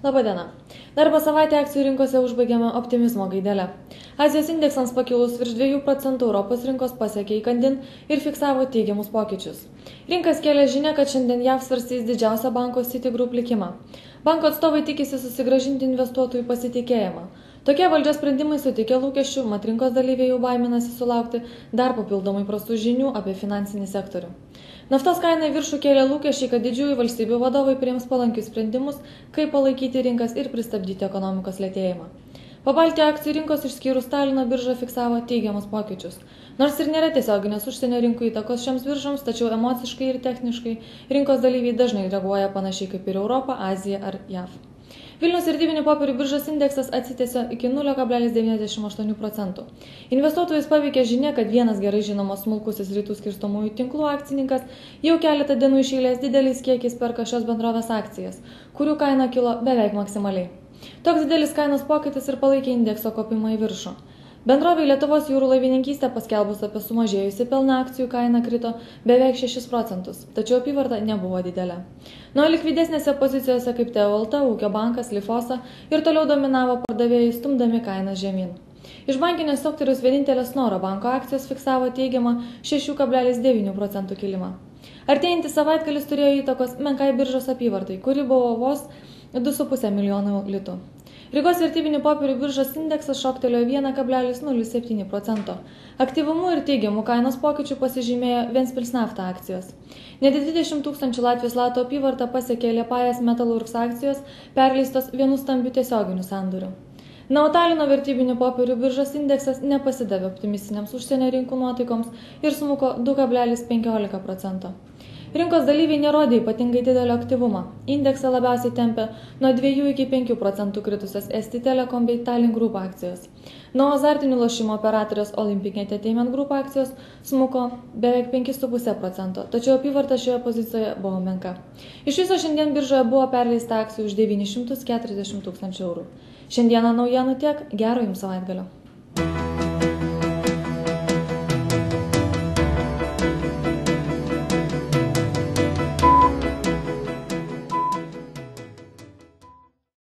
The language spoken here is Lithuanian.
Labadiena. Darbo savaitę akcijų rinkose užbaigėme optimizmo gaidelę. Azijos indeksams pakilus virš 2%, Europos rinkos pasiekė įkandin ir fiksavo teigiamus pokyčius. Rinkas kėlė žinia, kad šiandien JAV svarstys didžiausią banko Citigroup likimą. Banko atstovai tikisi susigrąžinti investuotojų pasitikėjimą. Tokie valdžios sprendimai suteikė lūkesčių, mat rinkos dalyviai jau baiminasi sulaukti dar papildomai prastų žinių apie finansinį sektorių. Naftos kaina į viršų kėlė lūkesčiai, kad didžiųjų valstybių vadovai priims palankius sprendimus, kaip palaikyti rinkas ir pristabdyti ekonomikos lėtėjimą. Pabaltijo akcijų rinkos išskyrus Talino biržą fiksavo teigiamus pokyčius. Nors ir nėra tiesioginės užsienio rinkų įtakos šiems biržoms, tačiau emociškai ir techniškai rinkos dalyviai dažnai reaguoja panašiai kaip ir Europa, Azija ar JAV. Vilniaus vertybinių popierių biržos indeksas atsitiesė iki 0,98%. Investuotojus paveikė žinia, kad vienas gerai žinomas smulkusis rytų skirstomųjų tinklų akcininkas jau keletą dienų iš eilės dideliais kiekiais perka šios bendrovės akcijas, kurių kaina kilo beveik maksimaliai. Toks didelis kainos pokytis ir palaikė indekso kopimą į viršų. Bendrovei Lietuvos jūrų laivininkystė paskelbus apie sumažėjusi pelną akcijų kaina krito beveik 6%, tačiau apyvarta nebuvo didelė. Nuo likvidesnėse pozicijose kaip TVLT, Ūkio bankas, Lifosa ir toliau dominavo pardavėjai stumdami kainas žemyn. Iš bankinio sektoriaus vienintelės Snoro banko akcijos fiksavo teigiamą 6,9% kilimą. Artėjantis savaitgalis turėjo įtakos menkai biržos apyvartai, kuri buvo vos 2,5 milijonų litų. Rygos vertybinių popierių biržos indeksas šoktelėjo 1,07%. Aktyvumu ir teigiamų kainos pokyčių pasižymėjo Ventspils nafta akcijos. Net 20 000 Latvijos lato apyvartą pasiekė Liepājos Metalurgs akcijos, perleistos vienu stambiu tiesioginiu sandoriu. Na, o Talino vertybinių popierių biržos indeksas nepasidavė optimistiniams užsienio rinkų nuotaikoms ir smuko 2,15%. Rinkos dalyviai nerodė ypatingai didelio aktyvumą. Indeksą labiausiai tempė nuo 2 iki 5% kritusios ST Telekom bei Tallink Group akcijos. Nuo azartinių lošimo operatorės Olympic Entertainment Group akcijos smuko beveik 5,5%, tačiau apyvarta šioje pozicijoje buvo menka. Iš viso šiandien biržoje buvo perleista akcijų už 940 000 eurų. Šiandieną naujienų tiek, gero jums savaitgalio.